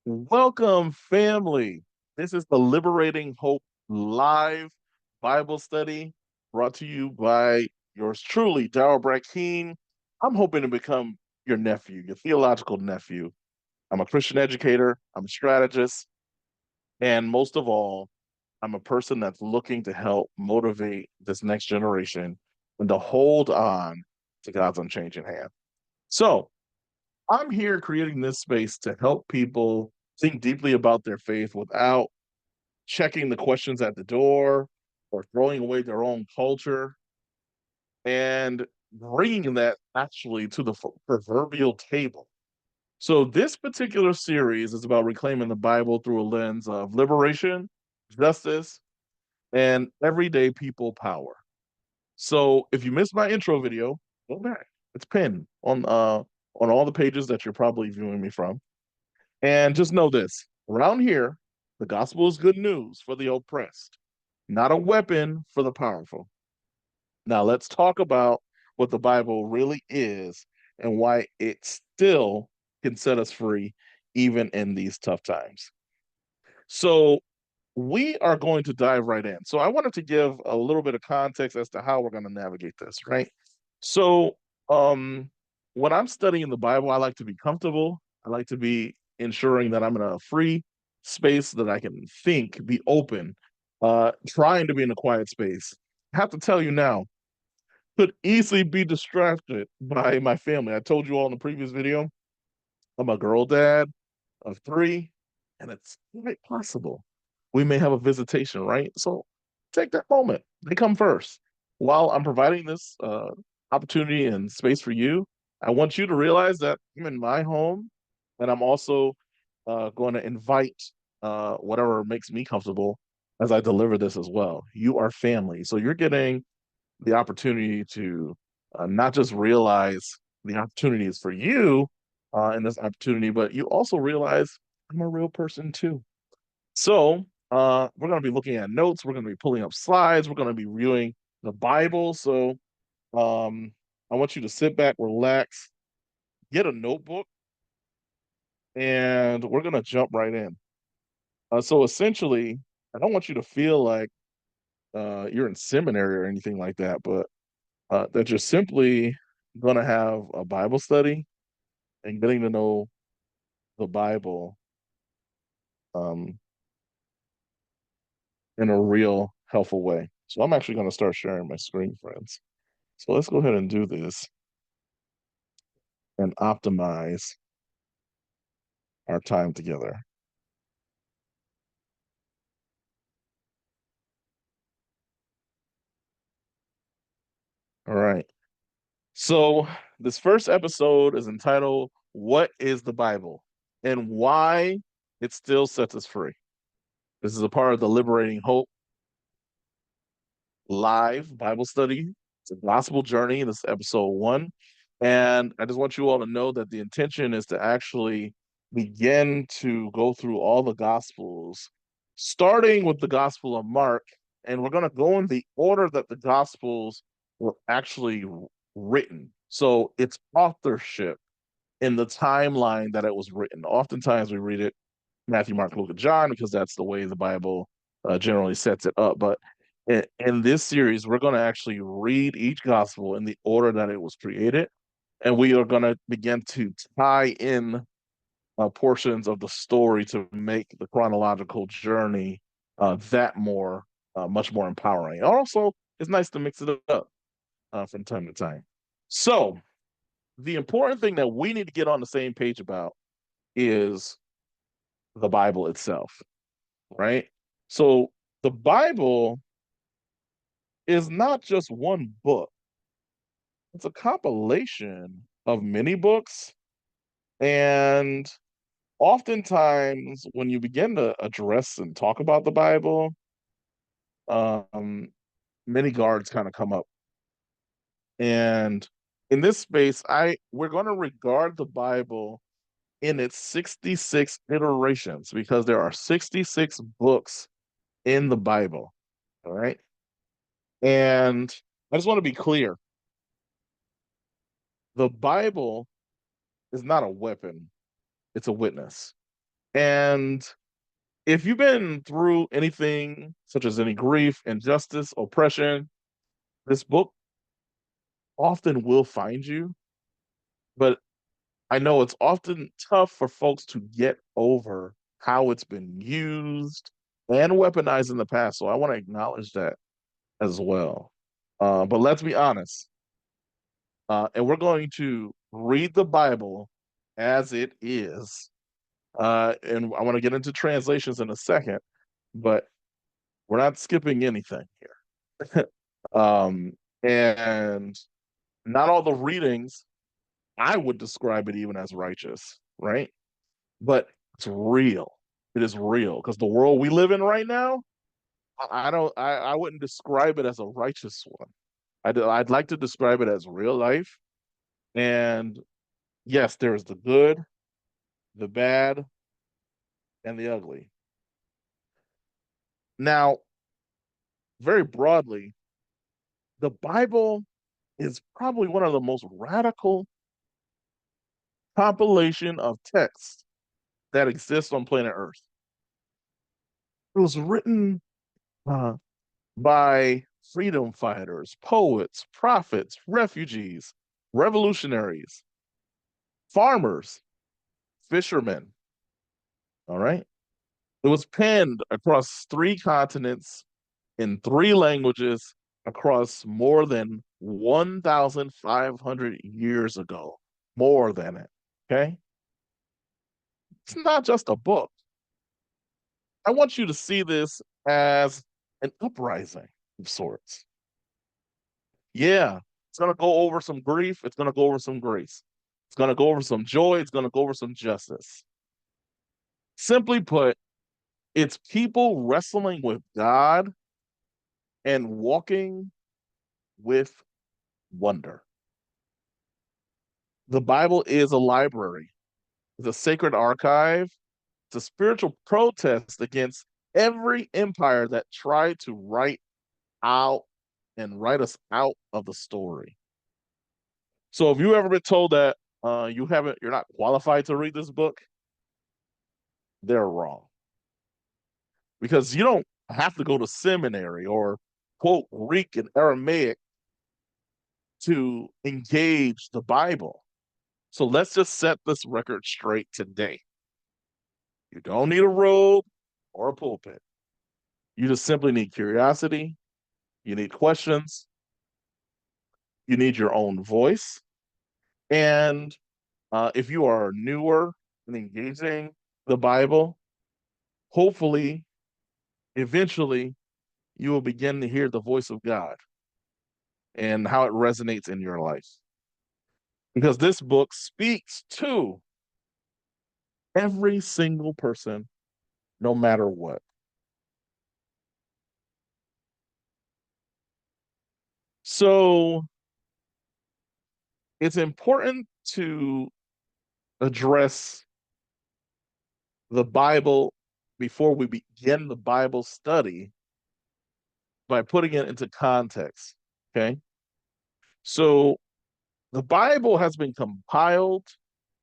Welcome, family. This is the Liberating Hope live Bible study brought to you by yours truly, Darrell Brackeen. I'm hoping to become your nephew, your theological nephew. I'm a Christian educator, I'm a strategist, and most of all, I'm a person that's looking to help motivate this next generation and to hold on to God's unchanging hand. So, I'm here creating this space to help people think deeply about their faith without checking the questions at the door or throwing away their own culture and bringing that actually to the proverbial table. So, this particular series is about reclaiming the Bible through a lens of liberation, justice, and everyday people power. So, if you missed my intro video, go back. It's pinned on all the pages that you're probably viewing me from. And just know this around here, the gospel is good news for the oppressed, not a weapon for the powerful. Now, let's talk about what the Bible really is and why it still can set us free, even in these tough times. So, we are going to dive right in. So, I wanted to give a little bit of context as to how we're going to navigate this, right? So, um, when I'm studying the Bible, I like to be comfortable. I like to be ensuring that I'm in a free space that I can think, be open, trying to be in a quiet space. I have to tell you now, could easily be distracted by my family. I told you all in the previous video, I'm a girl dad of three, and it's quite possible we may have a visitation, right? So take that moment. They come first. While I'm providing this opportunity and space for you, I want you to realize that I'm in my home, and I'm also going to invite whatever makes me comfortable as I deliver this as well. You are family. So you're getting the opportunity to not just realize the opportunities for you in this opportunity, but you also realize I'm a real person too. So we're going to be looking at notes. We're going to be pulling up slides. We're going to be reviewing the Bible. So I want you to sit back, relax, get a notebook, and we're going to jump right in. So essentially, I don't want you to feel like you're in seminary or anything like that, but that you're simply going to have a Bible study and getting to know the Bible um, in a real helpful way. So I'm actually going to start sharing my screen, friends. So let's go ahead and do this and optimize our time together. All right. So this first episode is entitled What is the Bible and Why It Still Sets Us Free. This is a part of the Liberating Hope live Bible study. It's a gospel journey. This is episode 1. And I just want you all to know that the intention is to actually begin to go through all the gospels, starting with the Gospel of Mark. And we're going to go in the order that the gospels were actually written. So it's authorship in the timeline that it was written. Oftentimes we read it Matthew, Mark, Luke, and John because that's the way the Bible generally sets it up. But in this series, we're going to actually read each gospel in the order that it was created, and we are going to begin to tie in portions of the story to make the chronological journey much more empowering. Also, it's nice to mix it up from time to time. So, the important thing that we need to get on the same page about is the Bible itself, right? So the Bible is not just one book, it's a compilation of many books. And oftentimes, when you begin to address and talk about the Bible, um, many guards kind of come up. And in this space, we're going to regard the Bible in its 66 iterations because there are 66 books in the Bible. All right. And I just want to be clear, the Bible is not a weapon, it's a witness. And if you've been through anything such as any grief, injustice, oppression, this book often will find you. But I know it's often tough for folks to get over how it's been used and weaponized in the past. So I want to acknowledge that as well. But let's be honest, and we're going to read the Bible as it is. And I want to get into translations in a second, but we're not skipping anything here. And not all the readings, I would describe it even as righteous, right? But it's real. It is real because the world we live in right now, I wouldn't describe it as a righteous one. I'd like to describe it as real life. And yes, there's the good, the bad, and the ugly. Now, very broadly, the Bible is probably one of the most radical compilation of texts that exists on planet Earth. It was written uh, by freedom fighters, poets, prophets, refugees, revolutionaries, farmers, fishermen. All right. It was penned across three continents in three languages across more than 1,500 years ago. More than it. Okay. It's not just a book. I want you to see this as an uprising of sorts. Yeah, it's going to go over some grief. It's going to go over some grace. It's going to go over some joy. It's going to go over some justice. Simply put, it's people wrestling with God and walking with wonder. The Bible is a library, it's a sacred archive, it's a spiritual protest against every empire that tried to out write us out of the story. So, have you ever been told that you're not qualified to read this book? They're wrong because you don't have to go to seminary or quote Greek and Aramaic to engage the Bible. So let's just set this record straight today. You don't need a robe or a pulpit. You just simply need curiosity. You need questions. You need your own voice. And if you are newer in engaging the Bible, hopefully, eventually, you will begin to hear the voice of God and how it resonates in your life. Because this book speaks to every single person, no matter what. So it's important to address the Bible before we begin the Bible study by putting it into context. Okay. So the Bible has been compiled,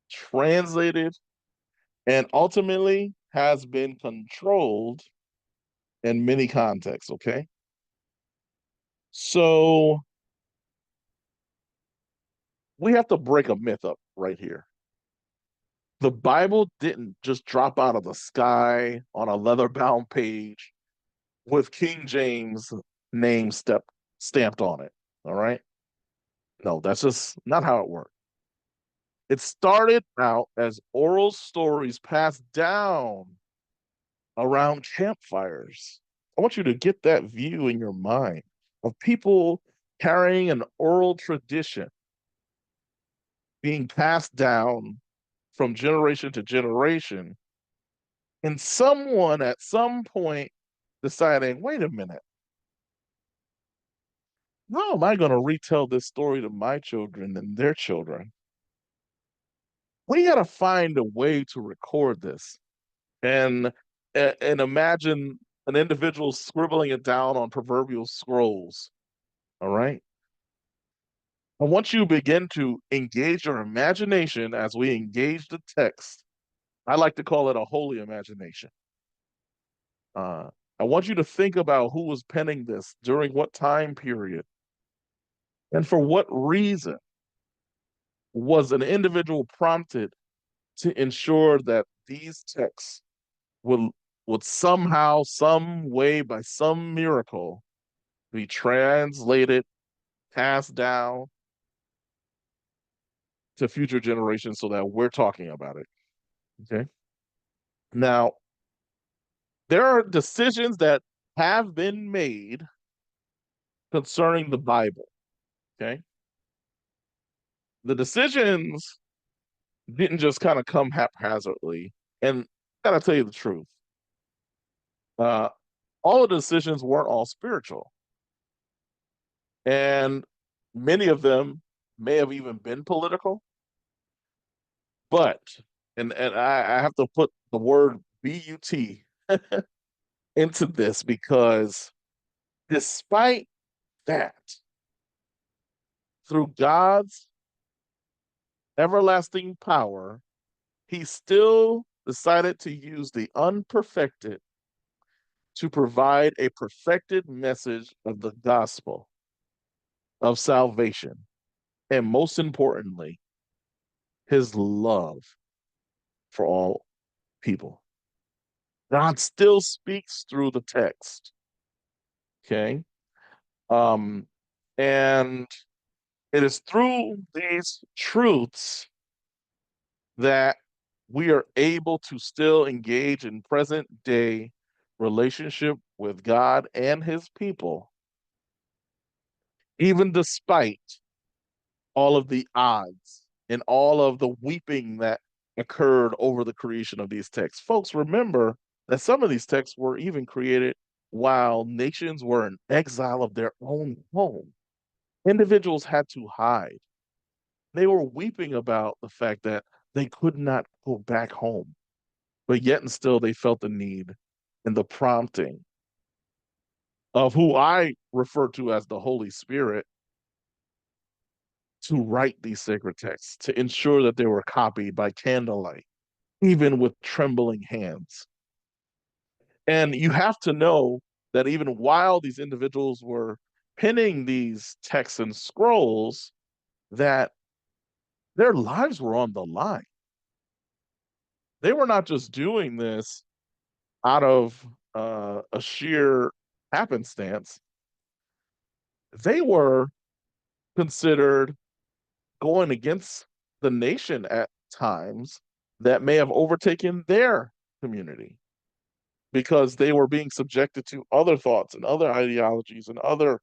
translated, and ultimately has been controlled in many contexts. Okay. So we have to break a myth up right here. The Bible didn't just drop out of the sky on a leather bound page with King James name stamped on it. All right. No, that's just not how it worked. It started out as oral stories passed down around campfires. I want you to get that view in your mind of people carrying an oral tradition being passed down from generation to generation, and someone at some point deciding, wait a minute, how am I going to retell this story to my children and their children? We got to find a way to record this and and imagine an individual scribbling it down on proverbial scrolls. All right. I want you to begin to engage your imagination as we engage the text. I like to call it a holy imagination. Uh, I want you to think about who was penning this, during what time period, and for what reason was an individual prompted to ensure that these texts would would somehow, some way, by some miracle, be translated, passed down to future generations so that we're talking about it. Okay. Now, there are decisions that have been made concerning the Bible. Okay. The decisions didn't just kind of come haphazardly. And I gotta tell you the truth. Uh, all of the decisions weren't all spiritual. And many of them may have even been political. But, and I have to put the word but into this, because despite that, through God's everlasting power, he still decided to use the unperfected to provide a perfected message of the gospel of salvation. And most importantly, his love for all people. God still speaks through the text. Okay. Um, and it is through these truths that we are able to still engage in present day relationship with God and his people, even despite all of the odds and all of the weeping that occurred over the creation of these texts. Folks, remember that some of these texts were even created while nations were in exile of their own home. Individuals had to hide. They were weeping about the fact that they could not go back home, but yet and still they felt the need and the prompting of who I refer to as the Holy Spirit to write these sacred texts, to ensure that they were copied by candlelight, even with trembling hands. And you have to know that even while these individuals were penning these texts and scrolls, that their lives were on the line. They were not just doing this out of a sheer happenstance. They were considered going against the nation at times that may have overtaken their community, because they were being subjected to other thoughts and other ideologies and other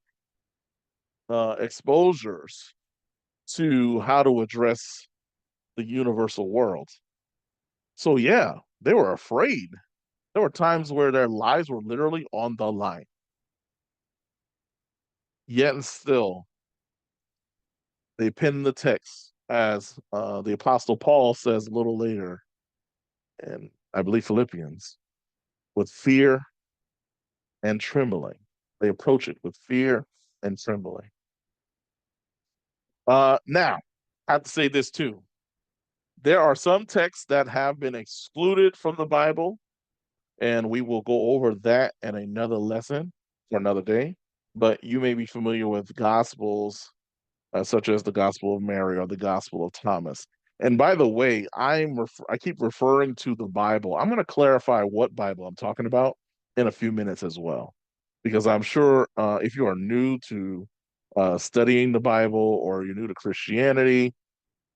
exposures to how to address the universal world. So, yeah, they were afraid. There were times where their lives were literally on the line. Yet and still, they penned the text, as the Apostle Paul says a little later, and I believe Philippians, with fear and trembling. They approach it with fear and trembling. Now, I have to say this too. There are some texts that have been excluded from the Bible, and we will go over that in another lesson for another day. But you may be familiar with Gospels, such as the Gospel of Mary or the Gospel of Thomas. And by the way, I keep referring to the Bible. I'm going to clarify what Bible I'm talking about in a few minutes as well, because I'm sure if you are new to studying the Bible, or you're new to Christianity,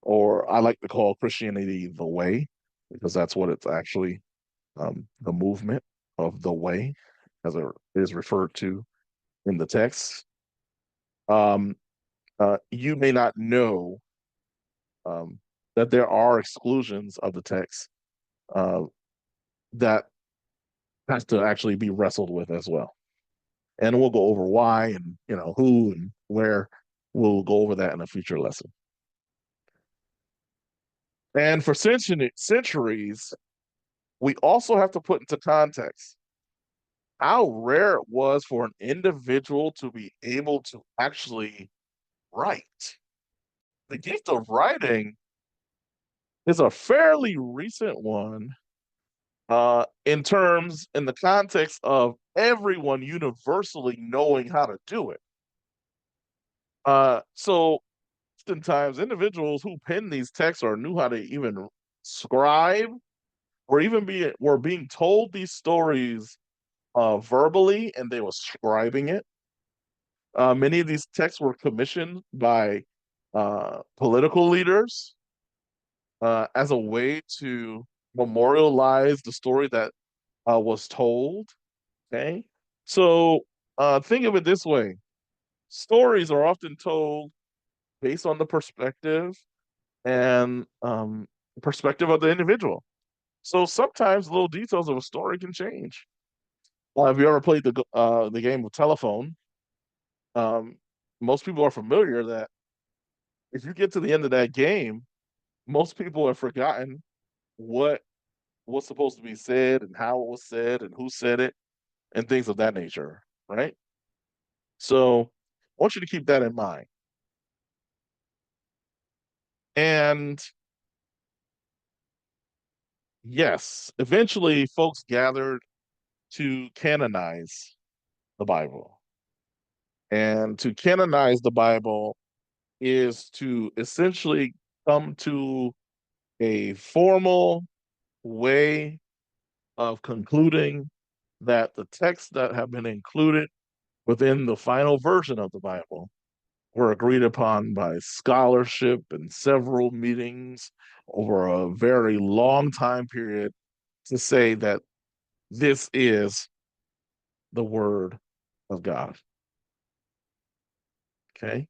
or I like to call Christianity the way, because that's what it's actually, the movement of the way, as it is referred to in the text. Um, you may not know um, that there are exclusions of the text uh, that has to actually be wrestled with as well. And we'll go over why, and who and where. We'll go over that in a future lesson. And for centuries, we also have to put into context how rare it was for an individual to be able to actually write. The gift of writing is a fairly recent one in the context of everyone universally knowing how to do it. So oftentimes individuals who penned these texts or knew how to even scribe were being told these stories verbally, and they were scribing it. Many of these texts were commissioned by political leaders as a way to memorialize the story that was told. Okay, so think of it this way: stories are often told based on the and perspective of the individual. So sometimes little details of a story can change. Have you ever played the game of telephone? Um, Most people are familiar that if you get to the end of that game, most people have forgotten what was supposed to be said and how it was said and who said it and things of that nature, right? So I want you to keep that in mind. And yes, eventually folks gathered to canonize the Bible. And to canonize the Bible is to essentially come to a formal way of concluding that the texts that have been included within the final version of the Bible were agreed upon by scholarship and several meetings over a very long time period to say that this is the word of God. Okay.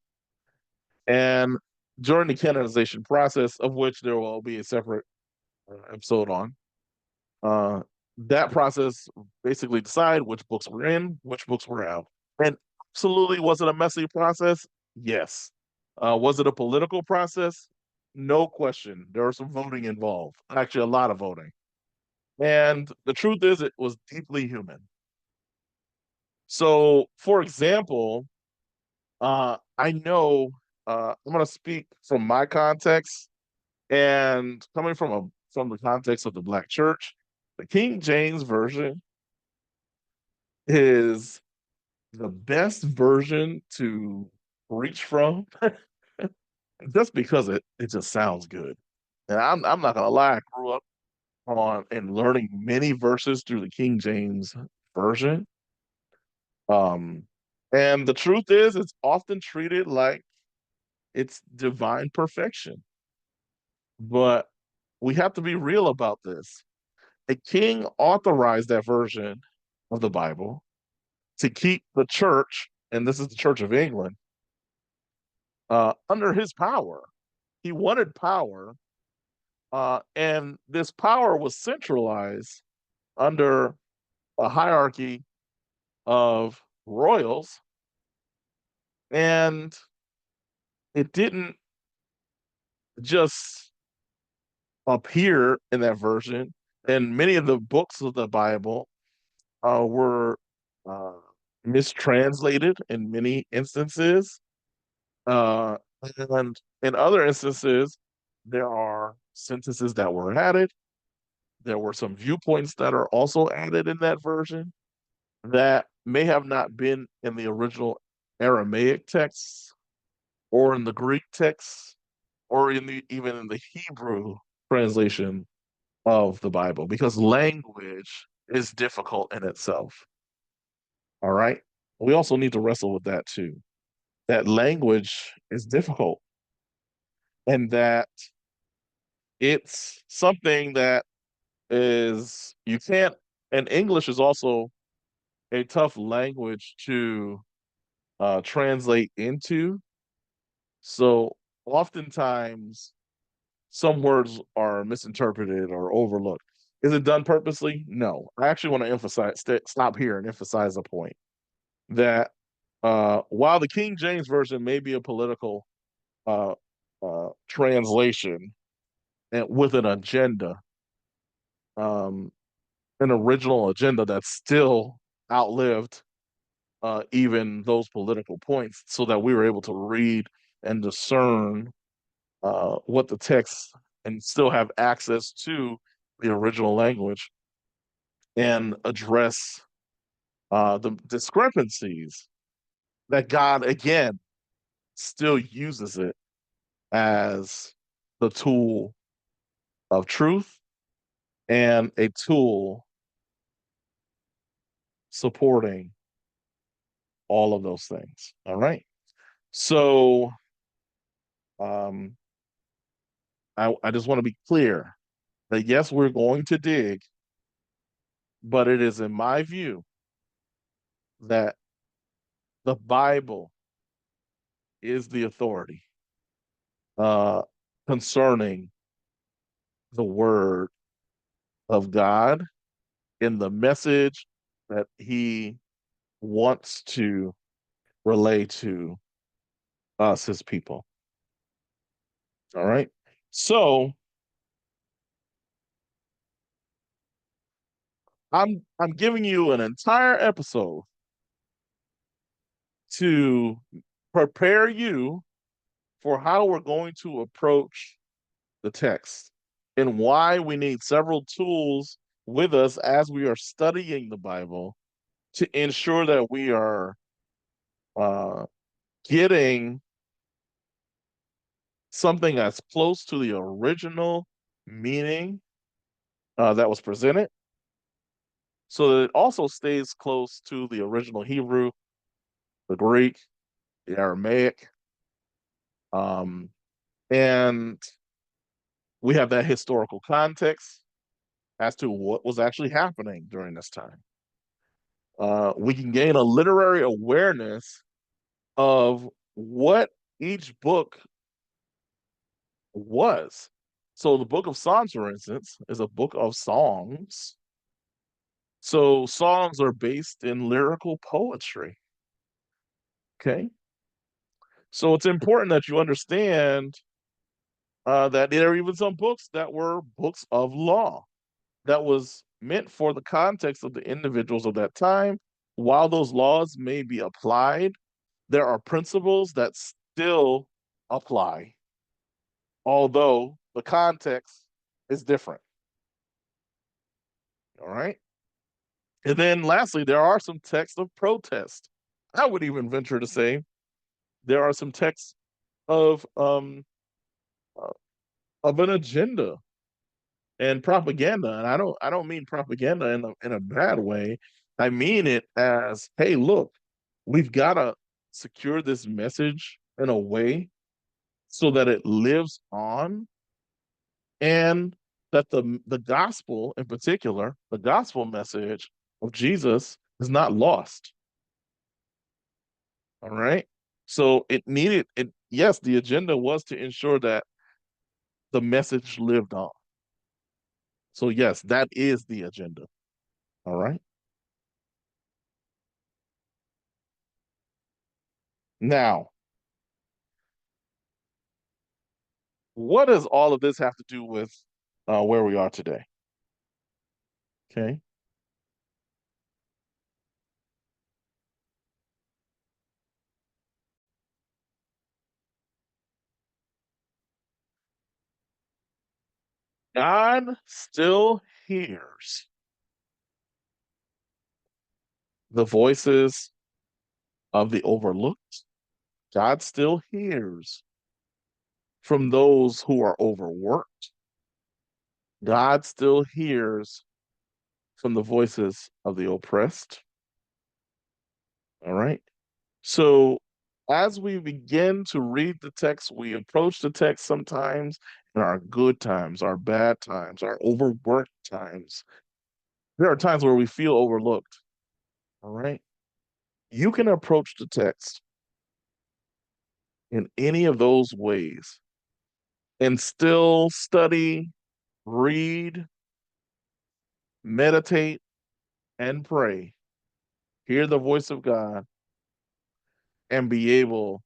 And during the canonization process, of which there will be a separate episode on, uh, that process basically decide which books were in, which books were out. And absolutely, was it a messy process? Yes. Was it a political process? No question. There was some voting involved, actually, a lot of voting. And the truth is, it was deeply human. So, for example, I know I'm going to speak from my context and coming from the context of the Black Church. The King James version is the best version to reach from just because it just sounds good. And I'm not gonna lie, I grew up on and learning many verses through the King James version. Um, and the truth is, it's often treated like it's divine perfection. But we have to be real about this. A king authorized that version of the Bible to keep the church, and this is the Church of England, under his power. He wanted power, and this power was centralized under a hierarchy of royals, and it didn't just appear in that version. And many of the books of the Bible were uh, mistranslated in many instances. Uh, and in other instances, there are sentences that were added. There were some viewpoints that are also added in that version that may have not been in the original Aramaic texts or in the Greek texts or even in the Hebrew translation of the Bible because language is difficult in itself. All right. We also need to wrestle with that too. That language is difficult and that it's something that is, you can't, and English is also a tough language to translate into. So oftentimes, some words are misinterpreted or overlooked. Is it done purposely? No. I actually want to stop here and emphasize a point that while the King James Version may be a political uh, translation and with an agenda, um, an original agenda that still outlived even those political points, so that we were able to read and discern what the text and still have access to the original language. and address the discrepancies that God, again, still uses it as the tool of truth and a tool supporting all of those things. All right. So um, I just want to be clear that yes, we're going to dig, but it is in my view that the Bible is the authority uh, concerning the word of God in the message that he wants to relay to us, his people. All right. So I'm giving you an entire episode to prepare you for how we're going to approach the text and why we need several tools with us as we are studying the Bible to ensure that we are uh, getting something as close to the original meaning that was presented, so that it also stays close to the original Hebrew, the Greek, the Aramaic, um, and we have that historical context as to what was actually happening during this time. We can gain a literary awareness of what each book was. So the book of Psalms, for instance, is a book of songs. So songs are based in lyrical poetry. Okay. So it's important that you understand that there are even some books that were books of law that was meant for the context of the individuals of that time. While those laws may be applied, there are principles that still apply, although the context is different. All right. And then lastly, there are some texts of protest. I would even venture to say there are some texts of uh, of an agenda and propaganda. And I don't mean propaganda in a bad way. I mean it as, hey, look, we've got to secure this message in a way so that it lives on and that the gospel in particular, the gospel message of Jesus is not lost. All right. So it needed it. Yes, the agenda was to ensure that the message lived on. So yes, that is the agenda. All right. Now, what does all of this have to do with where we are today? Okay. God still hears the voices of the overlooked. God still hears from those who are overworked. God still hears from the voices of the oppressed. All right. So as we begin to read the text, we approach the text sometimes in our good times, our bad times, our overworked times. There are times where we feel overlooked. All right. You can approach the text in any of those ways and still study, read, meditate, and pray, hear the voice of God, and be able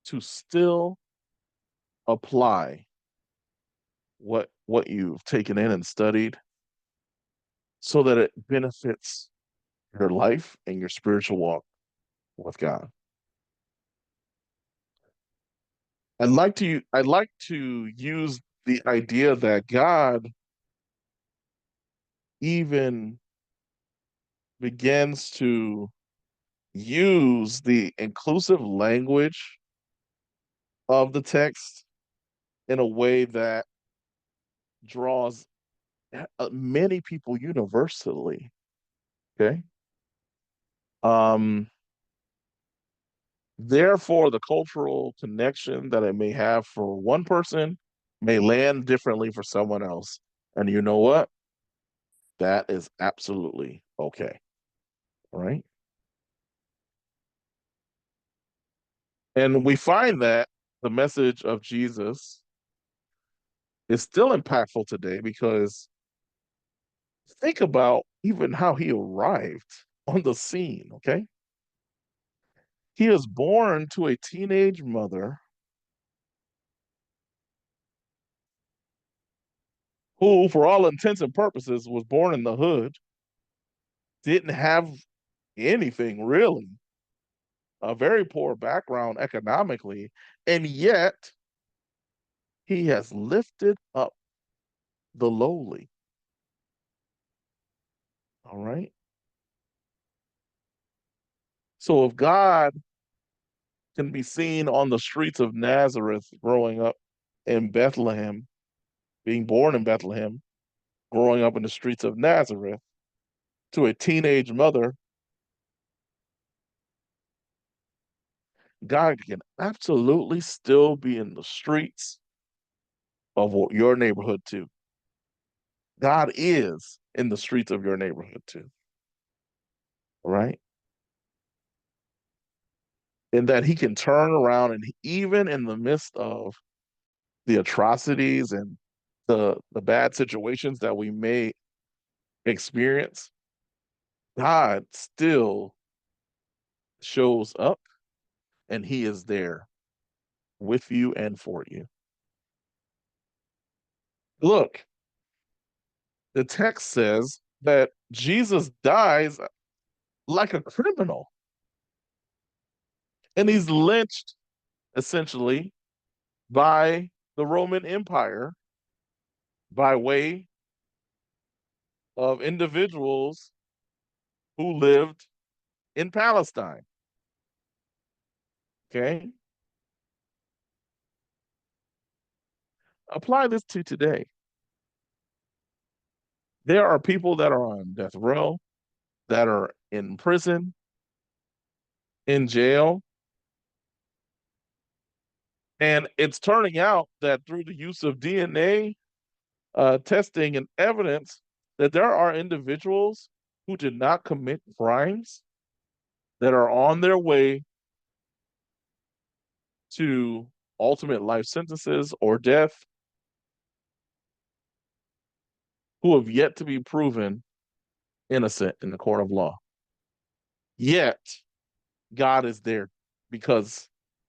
to still apply what you've taken in and studied so that it benefits your life and your spiritual walk with God. I'd like to use the idea that God, even begins to use the inclusive language of the text in a way that draws many people universally. Okay. Um, Therefore, the cultural connection that it may have for one person may land differently for someone else. And you know what? That is absolutely okay. Right. And we find that the message of Jesus is still impactful today because think about even how he arrived on the scene. Okay. He is born to a teenage mother who, for all intents and purposes, was born in the hood, didn't have anything really, a very poor background economically, and yet he has lifted up the lowly. All right. So if God can be seen on the streets of Nazareth growing up in Bethlehem, being born in Bethlehem, growing up in the streets of Nazareth, to a teenage mother, God can absolutely still be in the streets of your neighborhood too. God is in the streets of your neighborhood too, right? And that he can turn around and even in the midst of the atrocities and the bad situations that we may experience, God still shows up and he is there with you and for you. Look, the text says that Jesus dies like a criminal and he's lynched essentially by the Roman Empire by way of individuals who lived in Palestine. Okay. Apply this to today. There are people that are on death row, that are in prison, in jail. And it's turning out that through the use of DNA testing and evidence, that there are individuals who did not commit crimes that are on their way to ultimate life sentences or death who have yet to be proven innocent in the court of law. Yet, God is there because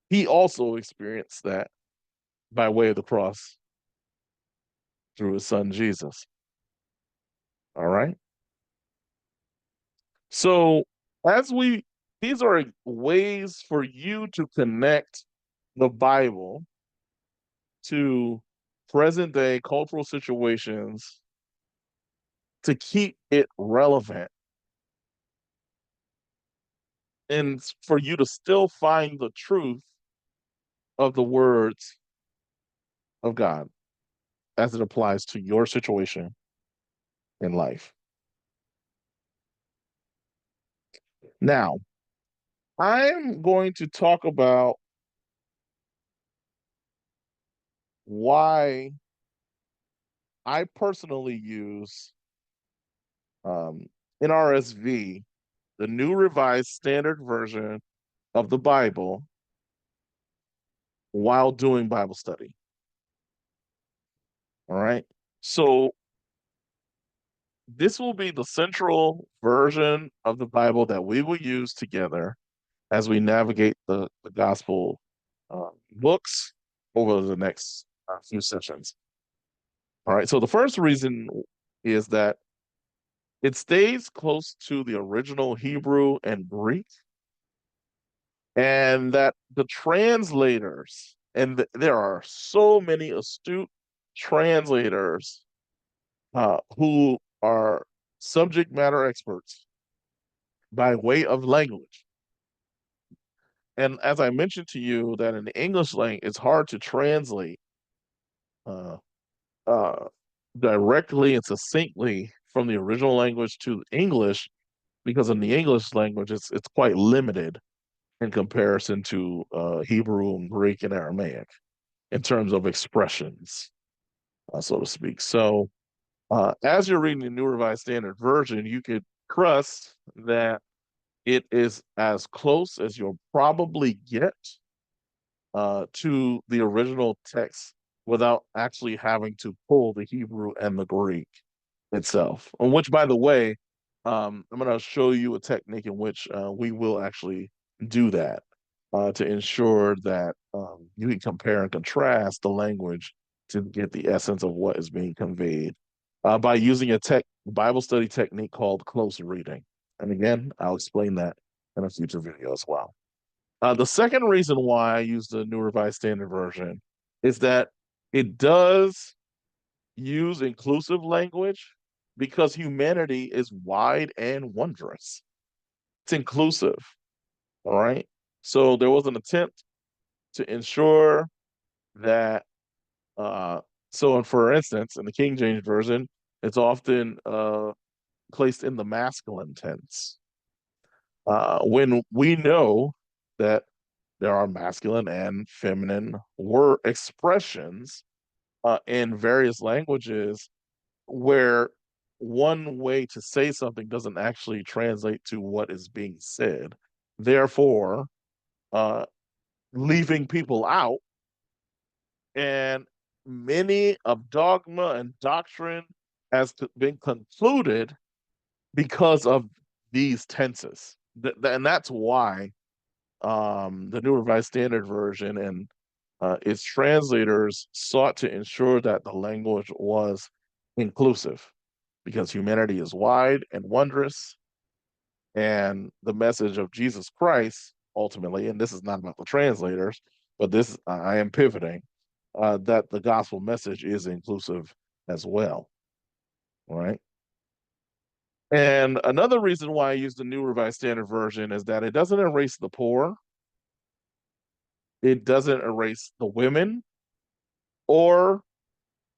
he also experienced that by way of the cross through his son Jesus. All right. So, as we, these are ways for you to connect the Bible to present day cultural situations to keep it relevant and for you to still find the truth of the words of God as it applies to your situation in life. Now, I'm going to talk about why I personally use NRSV, the New Revised Standard Version of the Bible, while doing Bible study. All right. So this will be the central version of the Bible that we will use together as we navigate the gospel books over the next few sessions. All right. So the first reason is that it stays close to the original Hebrew and Greek, and that the translators, and there are so many astute translators who are subject matter experts by way of language. And as I mentioned to you, that in the English language, it's hard to translate uh, uh, directly and succinctly from the original language to English, because in the English language, it's quite limited in comparison to Hebrew and Greek and Aramaic in terms of expressions, so to speak. So, as you're reading the New Revised Standard Version, you could trust that it is as close as you'll probably get to the original text without actually having to pull the Hebrew and the Greek itself. On which, by the way, I'm going to show you a technique in which we will actually do that to ensure that you can compare and contrast the language to get the essence of what is being conveyed by using a Bible study technique called close reading. And again, I'll explain that in a future video as well. The second reason why I use the New Revised Standard Version is that it does use inclusive language because humanity is wide and wondrous. It's inclusive, all right? So there was an attempt to ensure that, uh, so for instance, in the King James Version, it's often placed in the masculine tense. When we know that there are masculine and feminine word expressions in various languages where one way to say something doesn't actually translate to what is being said. Therefore, uh, leaving people out, and many of dogma and doctrine has been concluded because of these tenses. And that's why the New Revised Standard Version and its translators sought to ensure that the language was inclusive because humanity is wide and wondrous, and the message of Jesus Christ ultimately, and this is not about the translators, but this I am pivoting, that the gospel message is inclusive as well. All right. And another reason why I use the New Revised Standard Version is that it doesn't erase the poor, it doesn't erase the women or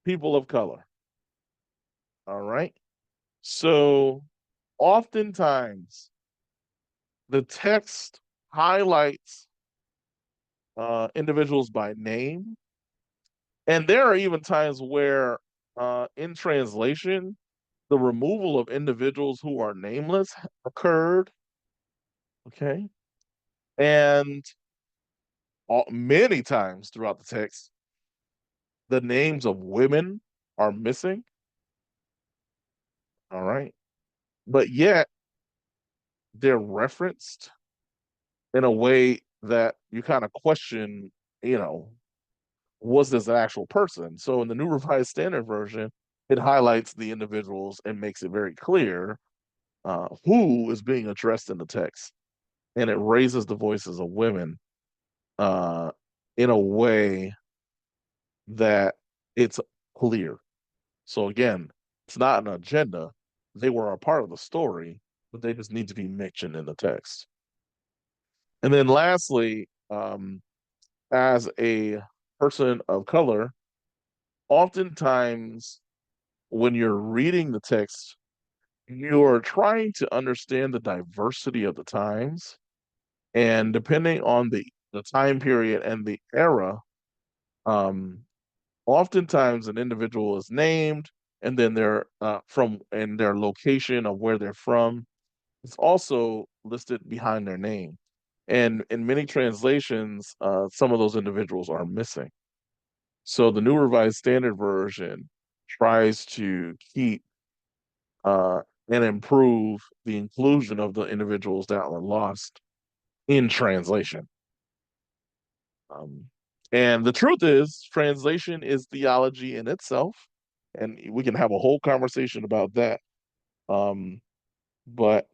people of color. All right. So oftentimes the text highlights individuals by name. And there are even times where, in translation, the removal of individuals who are nameless occurred. Okay. And many times throughout the text, the names of women are missing. All right. But yet they're referenced in a way that you kind of question, you know, was this an actual person? So in the New Revised Standard Version, it highlights the individuals and makes it very clear who is being addressed in the text, and it raises the voices of women uh, in a way that it's clear. So again, it's not an agenda; they were a part of the story, but they just need to be mentioned in the text. And then lastly, as a person of color, oftentimes when you're reading the text, you're trying to understand the diversity of the times. And depending on the time period and the era, um, oftentimes an individual is named and then they're from and their location of where they're from is also listed behind their name. And in many translations, some of those individuals are missing. So the New Revised Standard Version tries to keep uh, and improve the inclusion of the individuals that were lost in translation. Um, and the truth is, translation is theology in itself, and we can have a whole conversation about that. Um, but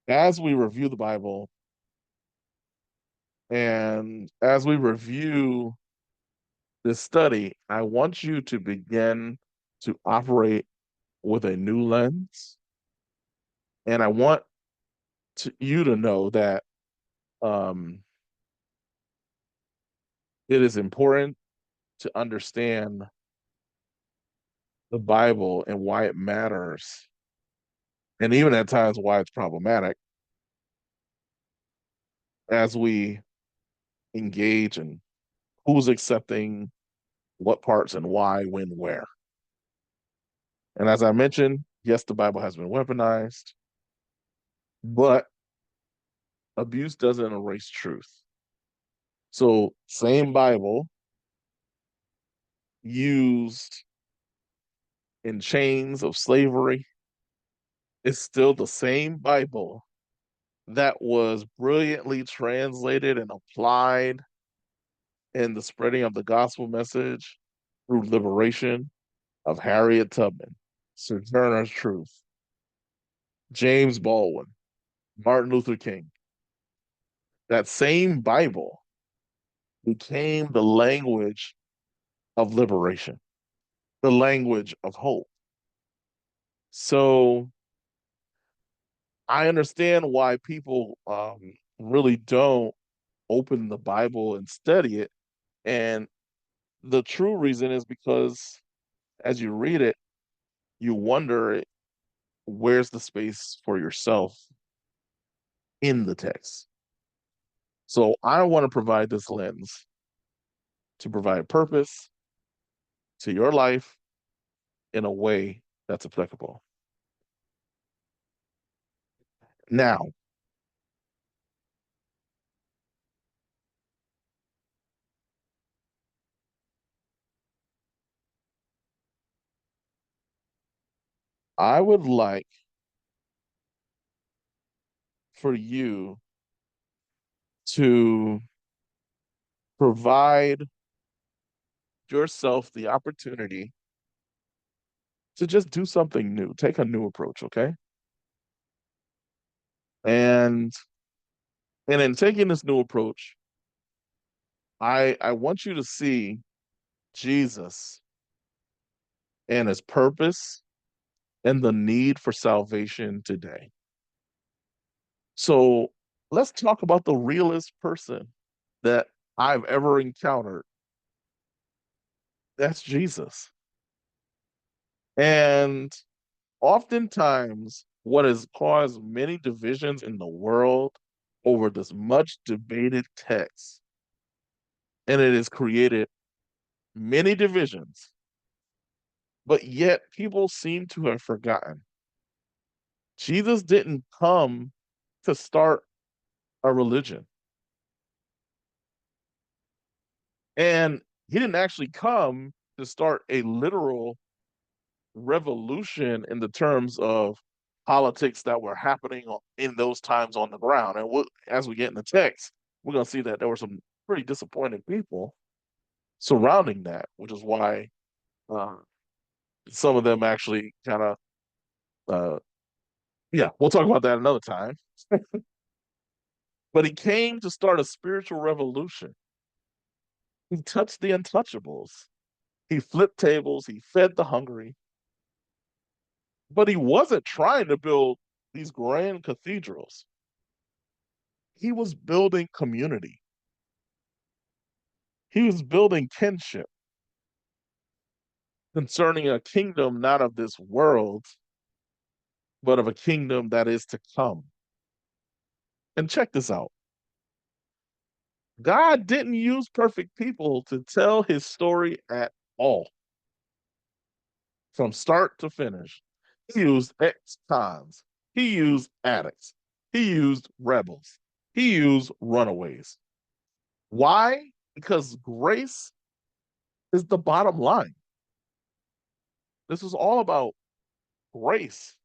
as we review the Bible and as we review this study, I want you to begin to operate with a new lens. And I want you to know that um, it is important to understand the Bible and why it matters, and even at times why it's problematic as we engage in who's accepting what parts and why, when, where. And as I mentioned, yes, the Bible has been weaponized, but abuse doesn't erase truth. So, same Bible used in chains of slavery is still the same Bible that was brilliantly translated and applied in the spreading of the gospel message through liberation of Harriet Tubman, Sojourner's Truth, James Baldwin, Martin Luther King. That same Bible became the language of liberation, the language of hope. So I understand why people really don't open the Bible and study it. And the true reason is because as you read it, you wonder where's the space for yourself in the text. So I want to provide this lens to provide purpose to your life in a way that's applicable. Now, I would like for you to provide yourself the opportunity to just do something new, take a new approach, okay? And in taking this new approach, I want you to see Jesus and his purpose and the need for salvation today. So let's talk about the realest person that I've ever encountered. That's Jesus. And oftentimes, what has caused many divisions in the world over this much debated text, and it has created many divisions, but yet people seem to have forgotten. Jesus didn't come to start a religion, and he didn't actually come to start a literal revolution in the terms of politics that were happening in those times on the ground. And as we get in the text, we're going to see that there were some pretty disappointed people surrounding that, which is why uh, some of them actually kind of, uh, yeah, we'll talk about that another time. But he came to start a spiritual revolution. He touched the untouchables. He flipped tables. He fed the hungry. But he wasn't trying to build these grand cathedrals. He was building community. He was building kinship concerning a kingdom not of this world, but of a kingdom that is to come. And check this out. God didn't use perfect people to tell his story at all, from start to finish. He used ex-cons. He used addicts. He used rebels. He used runaways. Why? Because grace is the bottom line. This is all about grace.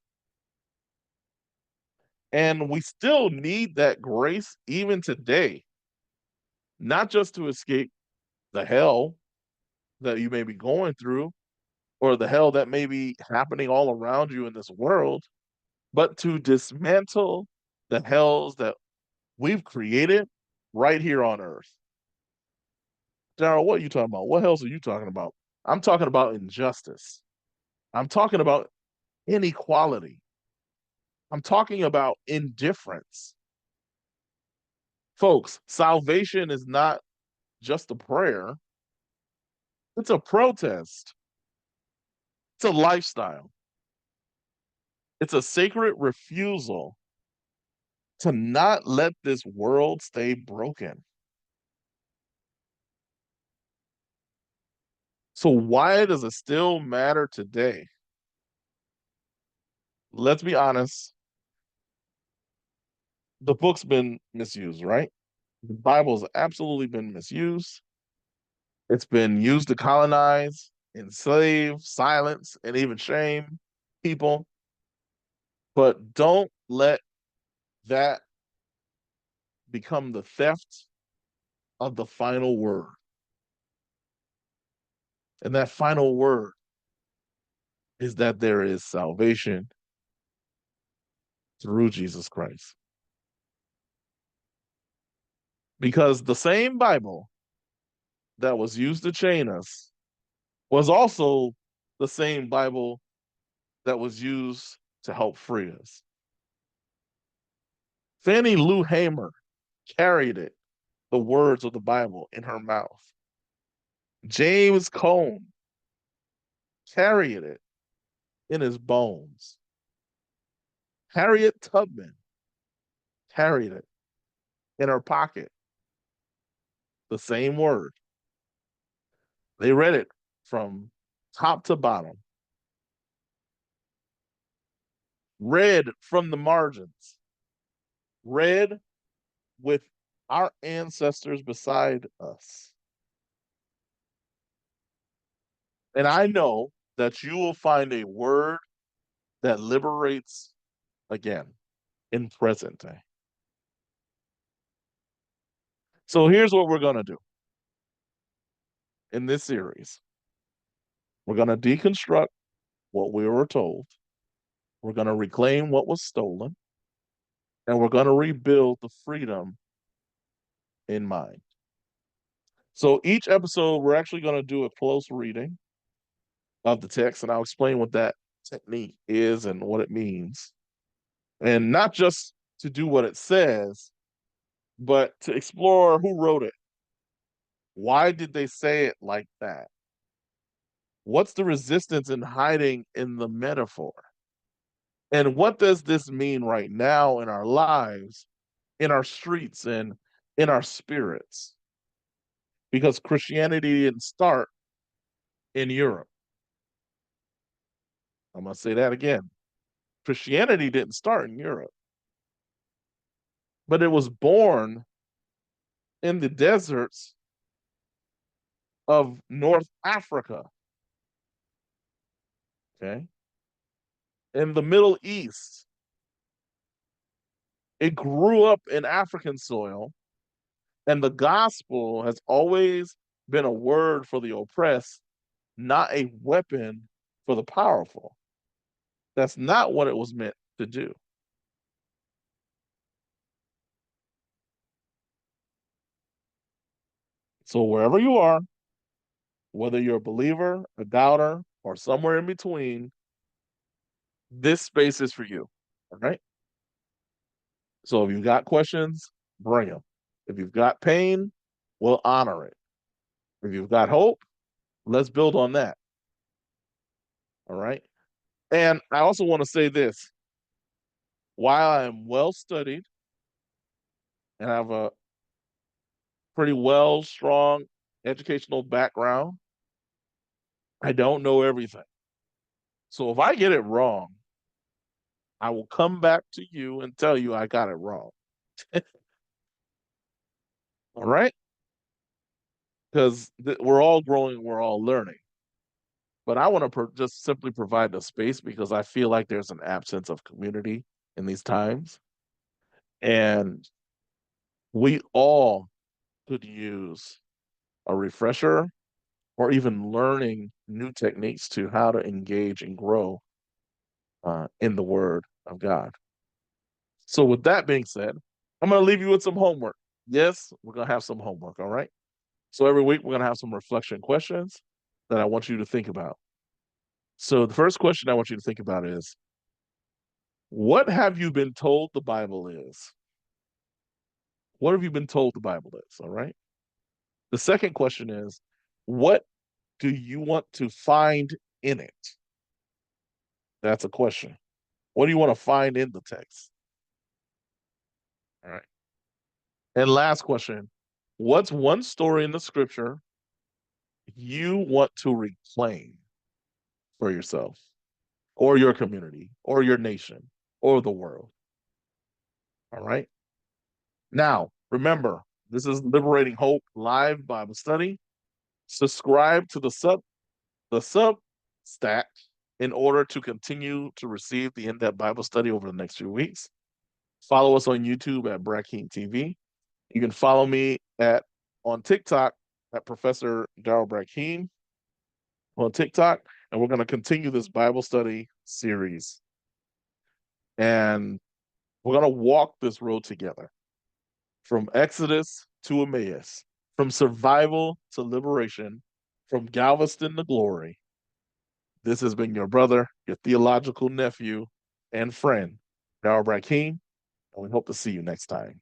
And we still need that grace even today, not just to escape the hell that you may be going through or the hell that may be happening all around you in this world, but to dismantle the hells that we've created right here on earth. Daryl, what are you talking about? What hells are you talking about? I'm talking about injustice. I'm talking about inequality. I'm talking about indifference. Folks, salvation is not just a prayer, it's a protest, it's a lifestyle, it's a sacred refusal to not let this world stay broken. So, why does it still matter today? Let's be honest, the book's been misused, right? The Bible's absolutely been misused. It's been used to colonize, enslave, silence, and even shame people. But don't let that become the theft of the final word. And that final word is that there is salvation through Jesus Christ. Because the same Bible that was used to chain us was also the same Bible that was used to help free us. Fannie Lou Hamer carried it, the words of the Bible, in her mouth. James Cone carried it in his bones. Harriet Tubman carried it in her pocket. The same word. They read it from top to bottom, read from the margins, read with our ancestors beside us. And I know that you will find a word that liberates again in present day. So here's what we're going to do in this series. We're going to deconstruct what we were told. We're going to reclaim what was stolen. And we're going to rebuild the freedom in mind. So each episode, we're actually going to do a close reading of the text, and I'll explain what that technique is and what it means. And not just to do what it says, but to explore who wrote it. Why did they say it like that? What's the resistance in hiding in the metaphor? And what does this mean right now in our lives, in our streets, and in our spirits? Because Christianity didn't start in Europe. I'm going to say that again. Christianity didn't start in Europe, but it was born in the deserts of North Africa, okay, in the Middle East. It grew up in African soil, and the gospel has always been a word for the oppressed, not a weapon for the powerful. That's not what it was meant to do. So, wherever you are, whether you're a believer, a doubter, or somewhere in between, this space is for you. All right. So if you've got questions, bring them. If you've got pain, we'll honor it. If you've got hope, let's build on that. All right. And I also want to say this, while I am well studied and have a pretty well strong educational background, I don't know everything. So if I get it wrong, I will come back to you and tell you I got it wrong. All right. Because we're all growing, we're all learning. But I want to just simply provide the space because I feel like there's an absence of community in these times. And we all could use a refresher or even learning new techniques to how to engage and grow in the Word of God. So, with that being said, I'm going to leave you with some homework. Yes, we're going to have some homework. All right. So, every week, we're going to have some reflection questions that I want you to think about. So the first question I want you to think about is, what have you been told the Bible is? What have you been told the Bible is? All right. The second question is, what do you want to find in it? That's a question. What do you want to find in the text? All right. And last question, what's one story in the scripture you want to reclaim for yourself or your community or your nation or the world? All right. Now, remember, this is Liberating Hope live Bible study. Subscribe to the Substack in order to continue to receive the in-depth Bible study over the next few weeks. Follow us on YouTube at Brackeen TV. You can follow me on TikTok at Professor Daryl Brackeen on TikTok, and we're going to continue this Bible study series. And we're going to walk this road together from Exodus to Emmaus, from survival to liberation, from Galveston to glory. This has been your brother, your theological nephew, and friend, Daryl Brackeen, and we hope to see you next time.